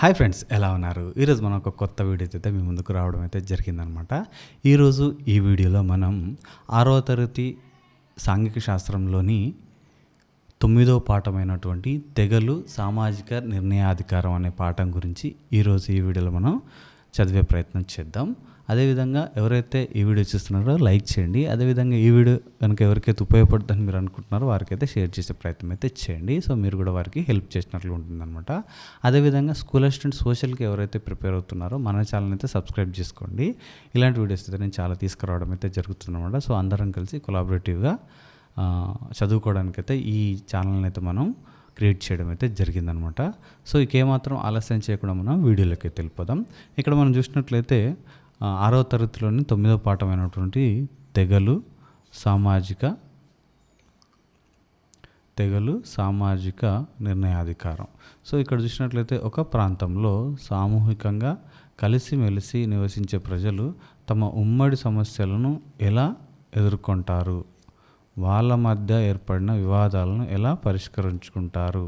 Hi friends, ఎలా ఉన్నారు? ఈరోజు మనం ఒక కొత్త వీడియోతో అయితే మీ ముందుకు రావడం అయితే జరిగిందనమాట. ఈరోజు ఈ వీడియోలో మనం 6వ తరగతి సాంఘిక శాస్త్రంలోని 9వ పాఠమైనటువంటి తెగలు సామాజిక నిర్ణయాధికారం అనే పాఠం గురించి ఈరోజు ఈ వీడియోలో మనం చదివే ప్రయత్నం చేద్దాం. అదేవిధంగా ఎవరైతే ఈ వీడియో చూస్తున్నారో లైక్ చేయండి. అదేవిధంగా ఈ వీడియో కనుక ఎవరికైతే ఉపయోగపడుతుందని మీరు అనుకుంటున్నారో వారికైతే షేర్ చేసే ప్రయత్నం అయితే చేయండి. సో మీరు కూడా వారికి హెల్ప్ చేసినట్లు ఉంటుందన్నమాట. అదేవిధంగా స్కూల్ అసిస్టెంట్ సోషల్కి ఎవరైతే ప్రిపేర్ అవుతున్నారో మన ఛానల్ అయితే సబ్స్క్రైబ్ చేసుకోండి. ఇలాంటి వీడియోస్ అయితే నేను చాలా తీసుకురావడం అయితే జరుగుతుందన్నమాట. సో అందరం కలిసి కొలాబరేటివ్గా చదువుకోవడానికైతే ఈ ఛానల్ని అయితే మనం క్రియేట్ చేయడం అయితే జరిగిందనమాట. సో ఏమాత్రం ఆలస్యం చేయకుండా మనం వీడియోలోకి వెళ్ళిపోదాం. ఇక్కడ మనం చూసినట్లయితే 6వ తరగతిలోని 9వ పాఠమైనటువంటి తెగలు సామాజిక నిర్ణయాధికారం. సో ఇక్కడ చూసినట్లయితే ఒక ప్రాంతంలో సామూహికంగా కలిసిమెలిసి నివసించే ప్రజలు తమ ఉమ్మడి సమస్యలను ఎలా ఎదుర్కొంటారు, వాళ్ళ మధ్య ఏర్పడిన వివాదాలను ఎలా పరిష్కరించుకుంటారు,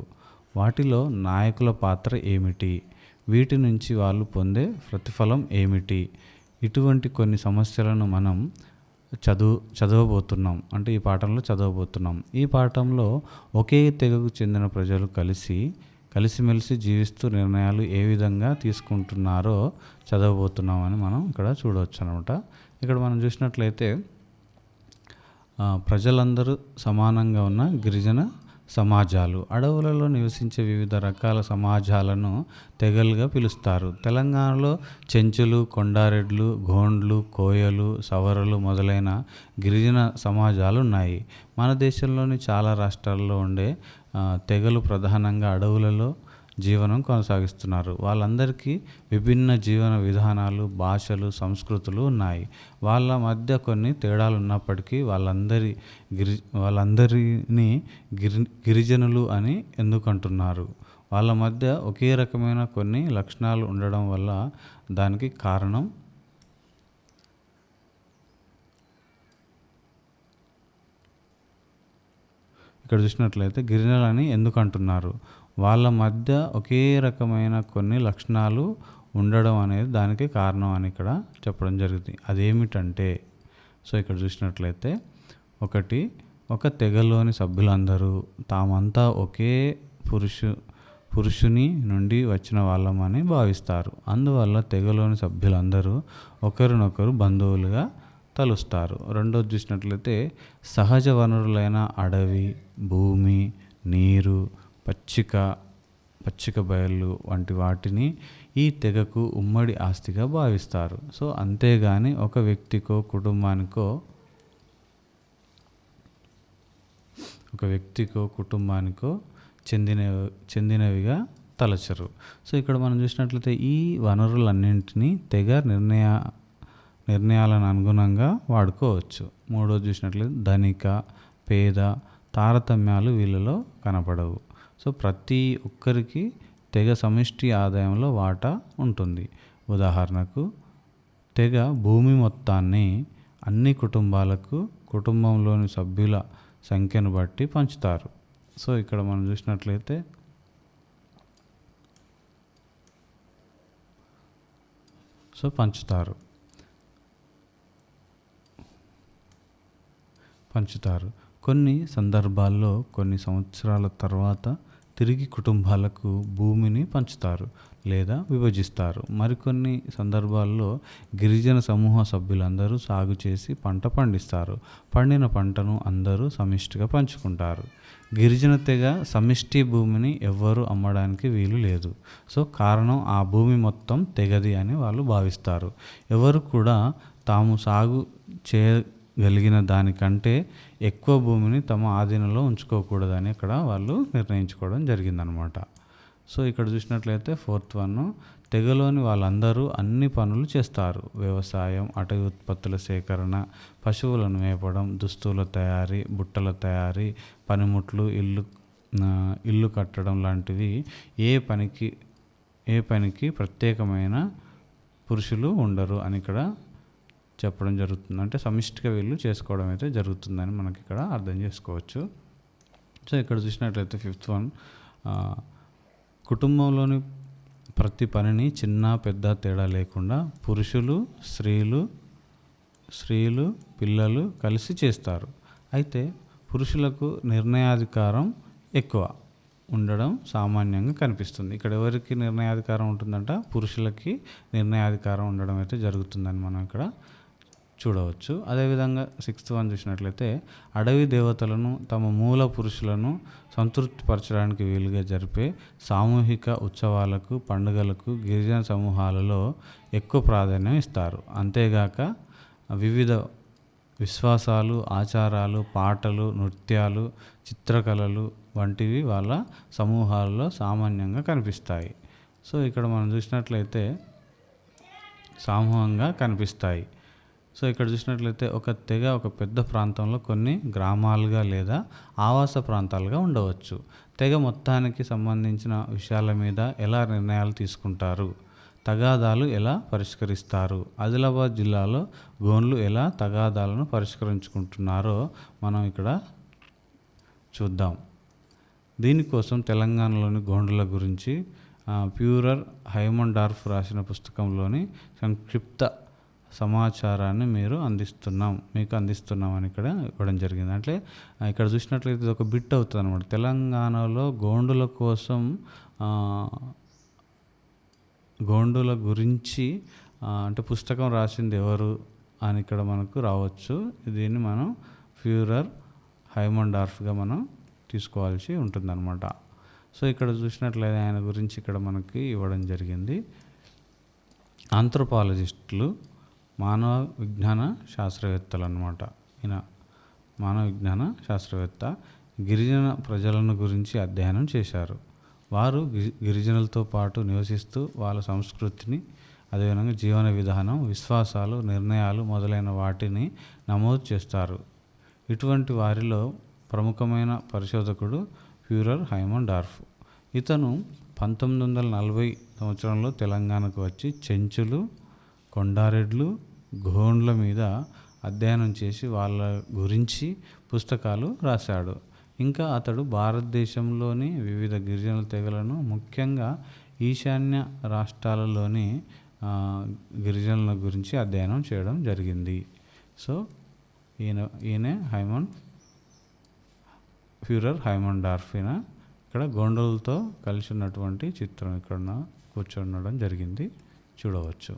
వాటిలో నాయకుల పాత్ర ఏమిటి, వీటి నుంచి వాళ్ళు పొందే ప్రతిఫలం ఏమిటి, ఇటువంటి కొన్ని సమస్యలను మనం చదవబోతున్నాం. అంటే ఈ పాఠంలో చదవబోతున్నాం. ఈ పాఠంలో ఒకే తెగకు చెందిన ప్రజలు కలిసిమెలిసి జీవిస్తూ నిర్ణయాలు ఏ విధంగా తీసుకుంటున్నారో చదవబోతున్నామని మనం ఇక్కడ చూడవచ్చు అనమాట. ఇక్కడ మనం చూసినట్లయితే ప్రజలందరూ సమానంగా ఉన్న గిరిజన సమాజాలు, అడవులలో నివసించే వివిధ రకాల సమాజాలను తెగలుగా పిలుస్తారు. తెలంగాణలో చెంచులు, కొండారెడ్లు, గోండ్లు, కోయలు, సవరలు మొదలైన గిరిజన సమాజాలు ఉన్నాయి. మన దేశంలోని చాలా రాష్ట్రాల్లో ఉండే తెగలు ప్రధానంగా అడవులలో జీవనం కొనసాగిస్తున్నారు. వాళ్ళందరికీ విభిన్న జీవన విధానాలు, భాషలు, సంస్కృతులు ఉన్నాయి. వాళ్ళ మధ్య కొన్ని తేడాలు ఉన్నప్పటికీ వాళ్ళందరినీ గిరిజనులు అని ఎందుకు అంటున్నారు? వాళ్ళ మధ్య ఒకే రకమైన కొన్ని లక్షణాలు ఉండడం వల్ల దానికి కారణం ఇక్కడ చూసినట్లయితే గిరిజనులని ఎందుకు అంటున్నారు? వాళ్ళ మధ్య ఒకే రకమైన కొన్ని లక్షణాలు ఉండడం అనేది దానికి కారణం అని ఇక్కడ చెప్పడం జరుగుతుంది. అదేమిటంటే, సో ఇక్కడ చూసినట్లయితే ఒక తెగలోని సభ్యులందరూ తామంతా ఒకే పురుషుని నుండి వచ్చిన వాళ్ళమని భావిస్తారు. అందువల్ల తెగలోని సభ్యులందరూ ఒకరినొకరు బంధువులుగా తలుస్తారు. రెండోది చూసినట్లయితే సహజ వనరులైన అడవి, భూమి, నీరు, పచ్చిక బయళ్ళు వంటి వాటిని ఈ తెగకు ఉమ్మడి ఆస్తిగా భావిస్తారు. సో అంతేగాని ఒక వ్యక్తికో కుటుంబానికో చెందినవిగా తలచరు. సో ఇక్కడ మనం చూసినట్లయితే ఈ వనరులన్నింటినీ తెగ నిర్ణయాలను అనుగుణంగా వాడుకోవచ్చు. మూడోది చూసినట్లయితే ధనిక, పేద తారతమ్యాలు వీళ్ళలో కనపడవు. సో ప్రతి ఒక్కరికి తెగ సమిష్టి ఆదాయంలో వాటా ఉంటుంది. ఉదాహరణకు తెగ భూమి మొత్తాన్ని అన్ని కుటుంబాలకు కుటుంబంలోని సభ్యుల సంఖ్యను బట్టి పంచుతారు. సో ఇక్కడ మనం చూసినట్లయితే పంచుతారు. కొన్ని సందర్భాల్లో కొన్ని సంవత్సరాల తర్వాత తిరిగి కుటుంబాలకు భూమిని పంచుతారు లేదా విభజిస్తారు. మరికొన్ని సందర్భాల్లో గిరిజన సమూహ సభ్యులందరూ సాగు చేసి పంట పండిస్తారు. పండిన పంటను అందరూ సమిష్టిగా పంచుకుంటారు. గిరిజన తెగ సమిష్టి భూమిని ఎవ్వరూ అమ్మడానికి వీలు లేదు. సో కారణం ఆ భూమి మొత్తం తెగది అని వాళ్ళు భావిస్తారు. ఎవరు కూడా తాము సాగు చేయగలిగిన దానికంటే ఎక్కువ భూమిని తమ ఆధీనంలో ఉంచుకోకూడదని ఇక్కడ వాళ్ళు నిర్ణయించుకోవడం జరిగిందనమాట. సో ఇక్కడ చూసినట్లయితే 4th వన్, తెగలోని వాళ్ళందరూ అన్ని పనులు చేస్తారు. వ్యవసాయం, అటవీ ఉత్పత్తుల సేకరణ, పశువులను మేపడం, దుస్తుల తయారీ, బుట్టల తయారీ, పనిముట్లు, ఇల్లు కట్టడం లాంటివి ఏ పనికి ప్రత్యేకమైన పురుషులు ఉండరు అని ఇక్కడ చెప్పడం జరుగుతుంది. అంటే సమిష్టిగా వీళ్ళు చేసుకోవడం అయితే జరుగుతుందని మనకి ఇక్కడ అర్థం చేసుకోవచ్చు. సో ఇక్కడ చూసినట్లయితే 5th వన్, ప్రతి పనిని చిన్న పెద్ద తేడా లేకుండా పురుషులు, స్త్రీలు, పిల్లలు కలిసి చేస్తారు. అయితే పురుషులకు నిర్ణయాధికారం ఎక్కువ ఉండడం సామాన్యంగా కనిపిస్తుంది. ఇక్కడ ఎవరికి నిర్ణయాధికారం ఉంటుందంట? పురుషులకి నిర్ణయాధికారం ఉండడం అయితే జరుగుతుందని మనం ఇక్కడ చూడవచ్చు. అదేవిధంగా 6th వన్ చూసినట్లయితే అడవి దేవతలను తమ మూల పురుషులను సంతృప్తిపరచడానికి వీలుగా జరిపే సామూహిక ఉత్సవాలకు, పండుగలకు గిరిజన సమూహాలలో ఎక్కువ ప్రాధాన్యం ఇస్తారు. అంతేగాక వివిధ విశ్వాసాలు, ఆచారాలు, పాటలు, నృత్యాలు, చిత్రకళలు వంటివి వాళ్ళ సమూహాలలో సామాన్యంగా కనిపిస్తాయి. సో ఇక్కడ మనం చూసినట్లయితే సమూహంగా కనిపిస్తాయి. సో ఇక్కడ చూసినట్లయితే ఒక తెగ ఒక పెద్ద ప్రాంతంలో కొన్ని గ్రామాలుగా లేదా ఆవాస ప్రాంతాలుగా ఉండవచ్చు. తెగ మొత్తానికి సంబంధించిన విషయాల మీద ఎలా నిర్ణయాలు తీసుకుంటారు, తగాదాలు ఎలా పరిష్కరిస్తారు, ఆదిలాబాద్ జిల్లాలో గోండ్లు ఎలా తగాదాలను పరిష్కరించుకుంటున్నారో మనం ఇక్కడ చూద్దాం. దీనికోసం తెలంగాణలోని గోండుల గురించి ప్యూరర్ హైమండార్ఫ్ రాసిన పుస్తకంలోని సంక్షిప్త సమాచారాన్ని మీకు అందిస్తున్నాం అని ఇక్కడ ఇవ్వడం జరిగింది. అంటే ఇక్కడ చూసినట్లయితే ఇది ఒక బిట్ అవుతుంది అనమాట. తెలంగాణలో గోండుల గురించి అంటే పుస్తకం రాసింది ఎవరు అని ఇక్కడ మనకు రావచ్చు. దీన్ని మనం ప్యూరర్ హైమండార్ఫ్గా మనం తీసుకోవాల్సి ఉంటుందన్నమాట. సో ఇక్కడ చూసినట్లయితే ఆయన గురించి ఇక్కడ మనకి ఇవ్వడం జరిగింది. ఆంథ్రోపాలజిస్టులు మానవ విజ్ఞాన శాస్త్రవేత్తలు అన్నమాట. ఈయన మానవ విజ్ఞాన శాస్త్రవేత్త గిరిజన ప్రజలను గురించి అధ్యయనం చేశారు. వారు గిరిజనులతో పాటు నివసిస్తూ వాళ్ళ సంస్కృతిని, అదేవిధంగా జీవన విధానం, విశ్వాసాలు, నిర్ణయాలు మొదలైన వాటిని నమోదు చేస్తారు. ఇటువంటి వారిలో ప్రముఖమైన పరిశోధకుడు ప్యూరర్ హైమండార్ఫ్. ఇతను 1940 సంవత్సరంలో తెలంగాణకు వచ్చి చెంచులు, కొండారెడ్లు, గోండ్ల మీద అధ్యయనం చేసి వాళ్ళ గురించి పుస్తకాలు రాశాడు. ఇంకా అతడు భారతదేశంలోని వివిధ గిరిజన తెగలను, ముఖ్యంగా ఈశాన్య రాష్ట్రాలలోని గిరిజనుల గురించి అధ్యయనం చేయడం జరిగింది. సో ఈయనే ప్యూరర్ హైమండార్ఫ్. ఇక్కడ గోండులతో కలిసి ఉన్నటువంటి చిత్రం ఇక్కడ కూర్చుండడం జరిగింది, చూడవచ్చు.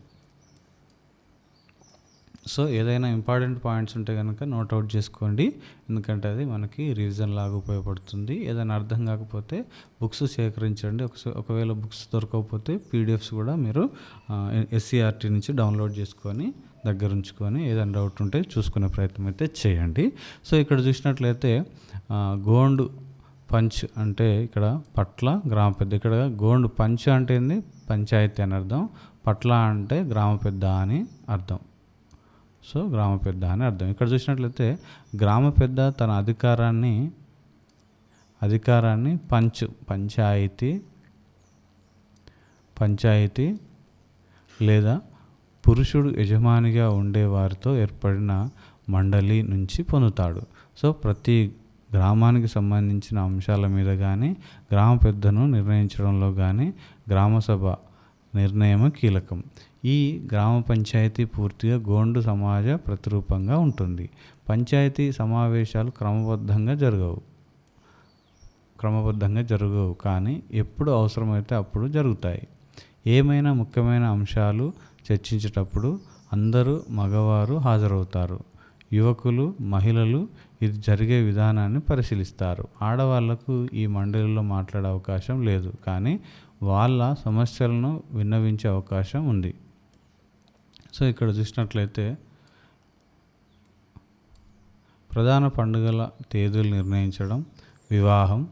సో ఏదైనా ఇంపార్టెంట్ పాయింట్స్ ఉంటే కనుక నోట్అవుట్ చేసుకోండి, ఎందుకంటే అది మనకి రివిజన్ లాగా ఉపయోగపడుతుంది. ఏదైనా అర్థం కాకపోతే బుక్స్ సేకరించండి. ఒకవేళ బుక్స్ దొరకకపోతే పీడిఎఫ్స్ కూడా మీరు SCERT నుంచి డౌన్లోడ్ చేసుకొని దగ్గర ఉంచుకొని ఏదైనా డౌట్ ఉంటే చూసుకునే ప్రయత్నం అయితే చేయండి. సో ఇక్కడ చూసినట్లయితే గోండు పంచ్ అంటే ఇక్కడ పట్ల గ్రామ పెద్ద. ఇక్కడ గోండు పంచ్ అంటే ఏంది? పంచాయతీ అని అర్థం. పట్ల అంటే గ్రామ పెద్ద అని అర్థం. సో గ్రామ పెద్ద అని అర్థం. ఇక్కడ చూసినట్లయితే గ్రామ పెద్ద తన అధికారాన్ని పంచాయతీ లేదా పురుషుడు యజమానిగా ఉండే వారితో ఏర్పడిన మండలి నుంచి పొందుతాడు. సో ప్రతి గ్రామానికి సంబంధించిన అంశాల మీద కానీ, గ్రామ పెద్దను నిర్ణయించడంలో కానీ గ్రామసభ నిర్ణయం కీలకం. ఈ గ్రామ పంచాయతీ పూర్తిగా గోండు సమాజ ప్రతిరూపంగా ఉంటుంది. పంచాయతీ సమావేశాలు క్రమబద్ధంగా జరగవు, కానీ ఎప్పుడు అవసరమైతే అప్పుడు జరుగుతాయి. ఏమైనా ముఖ్యమైన అంశాలు చర్చించేటప్పుడు అందరూ మగవారు హాజరవుతారు. యువకులు, మహిళలు ఇది జరిగే విధానాన్ని పరిశీలిస్తారు. ఆడవాళ్లకు ఈ మండలిలో మాట్లాడే అవకాశం లేదు, కానీ వాళ్ళ సమస్యలను విన్నవించే అవకాశం ఉంది. సో ఇక్కడ చూసినట్లయితే ప్రధాన పండుగల తేదీలు నిర్ణయించడం, వివాహం,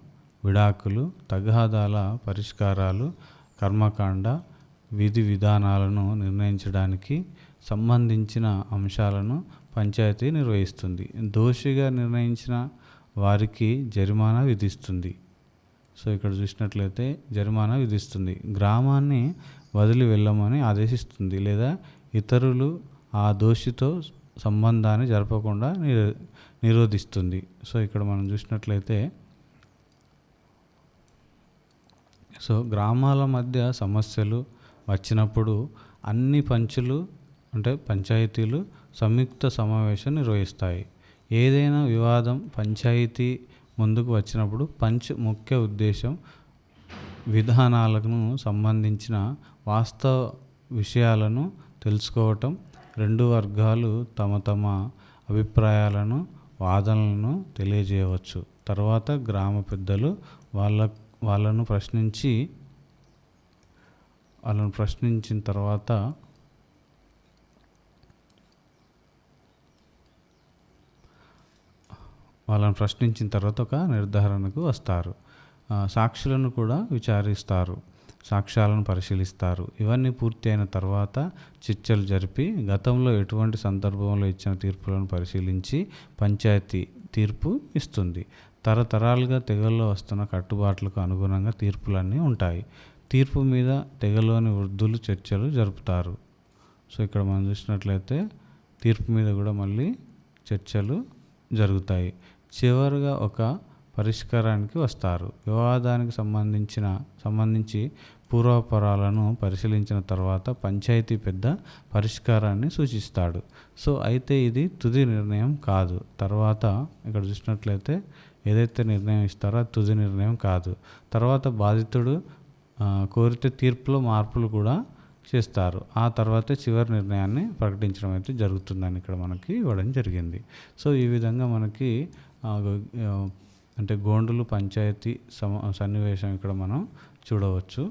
విడాకులు, తగాదాల పరిష్కారాలు, కర్మకాండ, విధి విధానాలను నిర్ణయించడానికి సంబంధించిన అంశాలను పంచాయతీ నిర్వహిస్తుంది. దోషిగా నిర్ణయించిన వారికి జరిమానా విధిస్తుంది. సో ఇక్కడ చూసినట్లయితే జరిమానా విధిస్తుంది. గ్రామాన్ని వదిలి వెళ్ళమని ఆదేశిస్తుంది, లేదా ఇతరులు ఆ దోషితో సంబంధాన్ని జరపకుండా నిరోధిస్తుంది. సో ఇక్కడ మనం చూసినట్లయితే సో గ్రామాల మధ్య సమస్యలు వచ్చినప్పుడు అన్ని పంచులు అంటే పంచాయతీలు సంయుక్త సమావేశం నిర్వహిస్తాయి. ఏదైనా వివాదం పంచాయతీ ముందుకు వచ్చినప్పుడు పంచ్ ముఖ్య ఉద్దేశం విధానాలకు సంబంధించిన వాస్తవ విషయాలను తెలుసుకోవటం, రెండు వర్గాలు తమ తమ అభిప్రాయాలను వాదనలను తెలియజేయవచ్చు. తర్వాత గ్రామ పెద్దలు వాళ్ళను ప్రశ్నించిన తర్వాత ఒక నిర్ధారణకు వస్తారు. సాక్షులను కూడా విచారిస్తారు, సాక్ష్యాలను పరిశీలిస్తారు. ఇవన్నీ పూర్తి అయిన తర్వాత చర్చలు జరిపి గతంలో ఎటువంటి సందర్భంలో ఇచ్చిన తీర్పులను పరిశీలించి పంచాయతీ తీర్పు ఇస్తుంది. తరతరాలుగా తెగల్లో వస్తున్న కట్టుబాట్లకు అనుగుణంగా తీర్పులన్నీ ఉంటాయి. తీర్పు మీద తెగలోని వృద్ధులు చర్చలు జరుపుతారు. సో ఇక్కడ మనం చూసినట్లయితే తీర్పు మీద కూడా మళ్ళీ చర్చలు జరుగుతాయి. చివరిగా ఒక పరిష్కారానికి వస్తారు. వివాదానికి సంబంధించి పూర్వాపరాలను పరిశీలించిన తర్వాత పంచాయతీ పెద్ద పరిష్కారాన్ని సూచిస్తాడు. సో అయితే ఇది తుది నిర్ణయం కాదు. తర్వాత ఇక్కడ చూసినట్లయితే ఏదైతే నిర్ణయం ఇస్తారో అది తుది నిర్ణయం కాదు. తర్వాత బాధితుడు కోరితే తీర్పులో మార్పులు కూడా చేస్తారు. ఆ తర్వాత చివరి నిర్ణయాన్ని ప్రకటించడం అయితే జరుగుతుందని ఇక్కడ మనకి ఇవ్వడం జరిగింది. సో ఈ విధంగా మనకి అంటే గోండులు పంచాయతీ సన్నివేశం ఇక్కడ మనం చూడవచ్చు.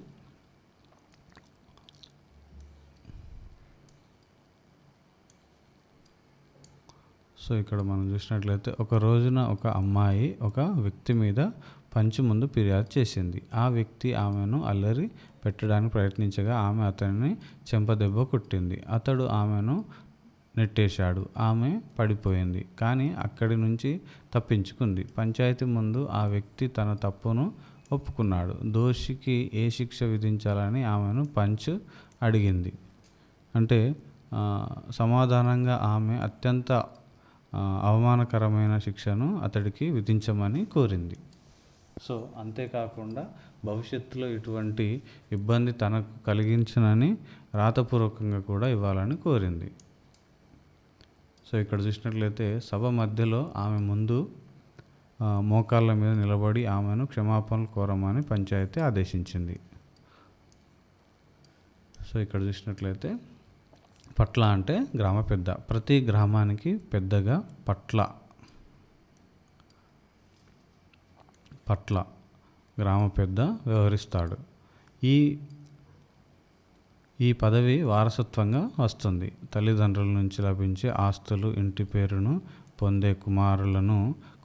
సో ఇక్కడ మనం చూసినట్లయితే ఒక రోజున ఒక అమ్మాయి ఒక వ్యక్తి మీద పంచి ముందు ఫిర్యాదు చేసింది. ఆ వ్యక్తి ఆమెను అల్లరి పెట్టడానికి ప్రయత్నించగా ఆమె అతనిని చెంపదెబ్బ కొట్టింది. అతడు ఆమెను నెట్టేశాడు. ఆమె పడిపోయింది, కానీ అక్కడి నుంచి తప్పించుకుంది. పంచాయతీ ముందు ఆ వ్యక్తి తన తప్పును ఒప్పుకున్నాడు. దోషికి ఏ శిక్ష విధించాలని ఆమెను పంచ్ అడిగింది. అంటే సమాధానంగా ఆమె అత్యంత అవమానకరమైన శిక్షను అతడికి విధించమని కోరింది. సో అంతేకాకుండా భవిష్యత్తులో ఇటువంటి ఇబ్బంది తనకు కలిగించనని రాతపూర్వకంగా కూడా ఇవ్వాలని కోరింది. సో ఇక్కడ చూసినట్లయితే సభ మధ్యలో ఆమె ముందు మోకాళ్ళ మీద నిలబడి ఆమెను క్షమాపణలు కోరమని పంచాయతీ ఆదేశించింది. సో ఇక్కడ చూసినట్లయితే పట్ల అంటే గ్రామ పెద్ద. ప్రతి గ్రామానికి పెద్దగా పట్ల గ్రామ పెద్ద వ్యవహరిస్తాడు. ఈ పదవి వారసత్వంగా వస్తుంది. తల్లిదండ్రుల నుంచి లభించే ఆస్తులు, ఇంటి పేరును పొందే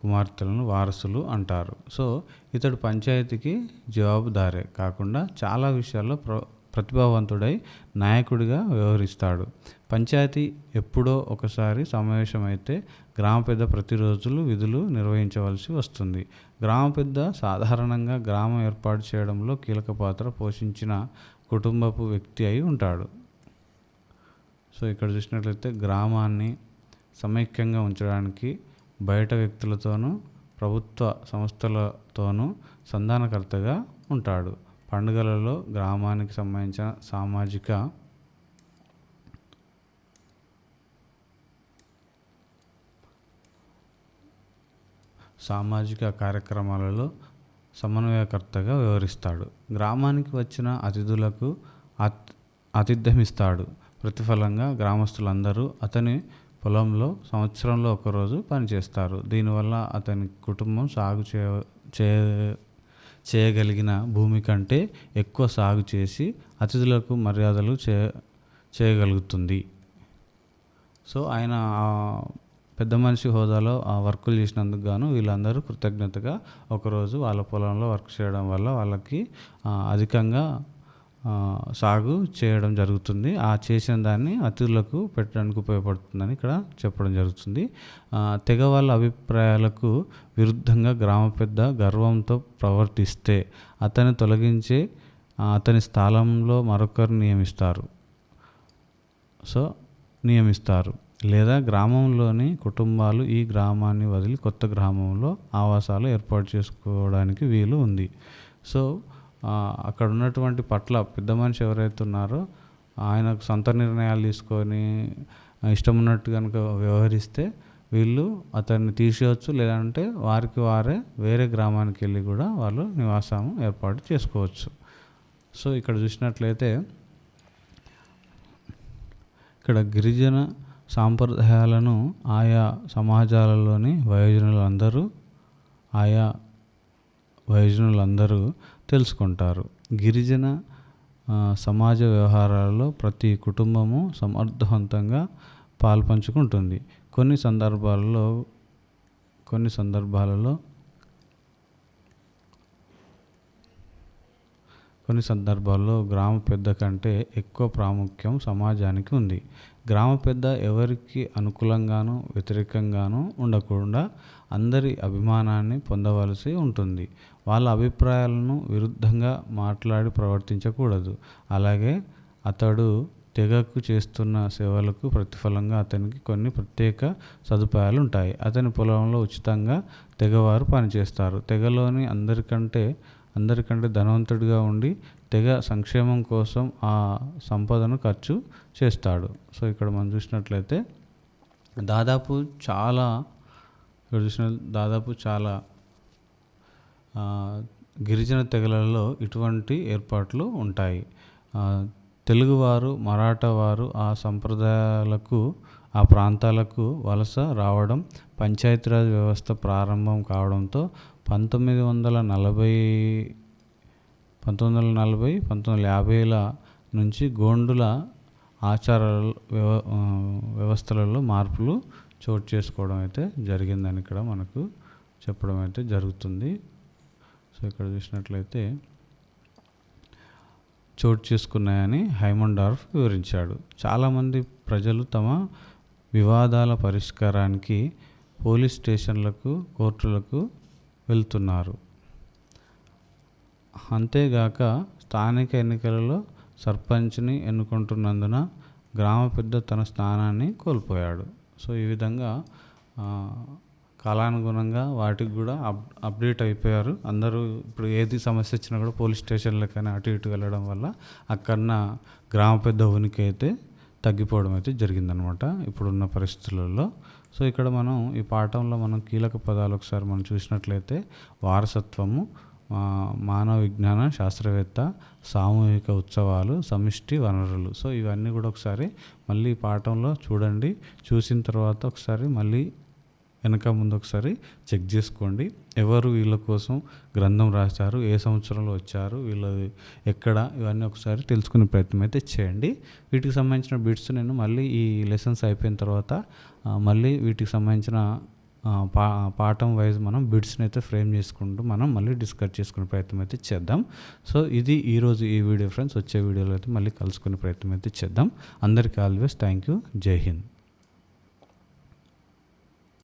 కుమార్తెలను వారసులు అంటారు. సో ఇతడు పంచాయతీకి జవాబుదారే కాకుండా చాలా విషయాల్లో ప్రతిభావంతుడై నాయకుడిగా వ్యవహరిస్తాడు. పంచాయతీ ఎప్పుడో ఒకసారి సమావేశమైతే గ్రామ పెద్ద ప్రతిరోజులు విధులు నిర్వహించవలసి వస్తుంది. గ్రామ పెద్ద సాధారణంగా గ్రామం ఏర్పాటు చేయడంలో కీలక పాత్ర పోషించిన కుటుంబపు వ్యక్తి అయి ఉంటాడు. సో ఇక్కడ చూసినట్లయితే గ్రామాన్ని సమైక్యంగా ఉంచడానికి బయట వ్యక్తులతోనూ ప్రభుత్వ సంస్థలతోనూ సంధానకర్తగా ఉంటాడు. పండుగలలో గ్రామానికి సంబంధించిన సామాజిక కార్యక్రమాలలో సమన్వయకర్తగా వ్యవహరిస్తాడు. గ్రామానికి వచ్చిన అతిథులకు ఆతిథ్యమిస్తాడు. ప్రతిఫలంగా గ్రామస్తులందరూ అతని పొలంలో సంవత్సరంలో ఒకరోజు పనిచేస్తారు. దీనివల్ల అతని కుటుంబం సాగు చేయగలిగిన భూమి కంటే ఎక్కువ సాగు చేసి అతిథులకు మర్యాదలు చేయగలుగుతుంది. సో ఆయన పెద్ద మనిషి హోదాలో ఆ వర్కులు చేసినందుకు గాను వీళ్ళందరూ కృతజ్ఞతగా ఒకరోజు వాళ్ళ పొలంలో వర్క్ చేయడం వల్ల వాళ్ళకి అధికంగా సాగు చేయడం జరుగుతుంది. ఆ చేసిన దాన్ని అతిథులకు పెట్టడానికి ఉపయోగపడుతుందని ఇక్కడ చెప్పడం జరుగుతుంది. తెగ వాళ్ళ అభిప్రాయాలకు విరుద్ధంగా గ్రామ పెద్ద గర్వంతో ప్రవర్తిస్తే అతన్ని తొలగించి అతని స్థానంలో మరొకరు నియమిస్తారు. లేదా గ్రామంలోని కుటుంబాలు ఈ గ్రామాన్ని వదిలి కొత్త గ్రామంలో ఆవాసాలు ఏర్పాటు చేసుకోవడానికి వీలు ఉంది. సో అక్కడ ఉన్నటువంటి పట్ల పెద్ద మనిషి ఎవరైతే ఉన్నారో ఆయనకు సొంత నిర్ణయాలు తీసుకొని ఇష్టం ఉన్నట్టు కనుక వ్యవహరిస్తే వీళ్ళు అతన్ని తీసేయచ్చు, లేదంటే వారికి వారే వేరే గ్రామానికి వెళ్ళి కూడా వాళ్ళు నివాసం ఏర్పాటు చేసుకోవచ్చు. సో ఇక్కడ చూసినట్లయితే ఇక్కడ గిరిజన సాంప్రదాయాలను ఆయా సమాజాలలోని వయోజనులందరూ తెలుసుకుంటారు. గిరిజన సమాజ వ్యవహారాలలో ప్రతి కుటుంబము సమర్థవంతంగా పాల్పంచుకుంటుంది. కొన్ని సందర్భాల్లో గ్రామ పెద్ద కంటే ఎక్కువ ప్రాముఖ్యం సమాజానికి ఉంది. గ్రామ పెద్ద ఎవరికి అనుకూలంగానూ వ్యతిరేకంగానూ ఉండకుండా అందరి అభిమానాన్ని పొందవలసి ఉంటుంది. వాళ్ళ అభిప్రాయాలను విరుద్ధంగా మాట్లాడి ప్రవర్తించకూడదు. అలాగే అతడు తెగకు చేస్తున్న సేవలకు ప్రతిఫలంగా అతనికి కొన్ని ప్రత్యేక సదుపాయాలు ఉంటాయి. అతని పొలంలో ఉచితంగా తెగవారు పనిచేస్తారు. తెగలోని అందరికంటే ధనవంతుడిగా ఉండి తెగ సంక్షేమం కోసం ఆ సంపదను ఖర్చు చేస్తాడు. సో ఇక్కడ మనం చూసినట్లయితే దాదాపు చాలా గిరిజన తెగలలో ఇటువంటి ఏర్పాట్లు ఉంటాయి. తెలుగువారు, మరాఠా వారు ఆ సంప్రదాయాలకు, ఆ ప్రాంతాలకు వలస రావడం, పంచాయతీరాజ్ వ్యవస్థ ప్రారంభం కావడంతో 1940-1950ల నుంచి గోండుల ఆచార వ్యవస్థలలో మార్పులు చోటు చేసుకోవడం అయితే జరిగిందని ఇక్కడ మనకు చెప్పడం అయితే జరుగుతుంది. సో ఇక్కడ చూసినట్లయితే చోటు చేసుకున్నాయని హైమండార్ఫ్ వివరించాడు. చాలామంది ప్రజలు తమ వివాదాల పరిష్కారానికి పోలీస్ స్టేషన్లకు, కోర్టులకు వెళ్తున్నారు. అంతేగాక స్థానిక ఎన్నికలలో సర్పంచ్ని ఎన్నుకుంటున్నందున గ్రామ పెద్ద తన స్థానాన్ని కోల్పోయాడు. సో ఈ విధంగా కాలానుగుణంగా వాటికి కూడా అప్డేట్ అయిపోయారు అందరూ. ఇప్పుడు ఏది సమస్య వచ్చినా కూడా పోలీస్ స్టేషన్లకు కానీ అటు ఇటు వెళ్ళడం వల్ల అక్కడన్న గ్రామ పెద్ద ఉనికి అయితే తగ్గిపోవడం అయితే జరిగిందనమాట ఇప్పుడున్న పరిస్థితులలో. సో ఇక్కడ మనం ఈ పాఠంలో మనం కీలక పదాలు ఒకసారి మనం చూసినట్లయితే వారసత్వము, మానవ విజ్ఞాన శాస్త్రవేత్త, సామూహిక ఉత్సవాలు, సమిష్టి వనరులు. సో ఇవన్నీ కూడా ఒకసారి మళ్ళీ ఈ పాఠంలో చూడండి. చూసిన తర్వాత ఒకసారి మళ్ళీ వెనక ముందు ఒకసారి చెక్ చేసుకోండి. ఎవరు వీళ్ళ కోసం గ్రంథం రాశారు, ఏ సంవత్సరంలో వచ్చారు, వీళ్ళు ఎక్కడ, ఇవన్నీ ఒకసారి తెలుసుకునే ప్రయత్నం అయితే చేయండి. వీటికి సంబంధించిన బిట్స్ నేను మళ్ళీ ఈ లెసన్స్ అయిపోయిన తర్వాత మళ్ళీ వీటికి సంబంధించిన పాఠం వైజ్ మనం బిట్స్ని అయితే ఫ్రేమ్ చేసుకుంటూ మనం మళ్ళీ డిస్కస్ చేసుకునే ప్రయత్నం అయితే చేద్దాం. సో ఇది ఈరోజు ఈ వీడియో ఫ్రెండ్స్. వచ్చే వీడియోలో అయితే మళ్ళీ కలుసుకునే ప్రయత్నం అయితే చేద్దాం. అందరికీ ఆల్వేస్ థ్యాంక్ యూ. జై హింద్.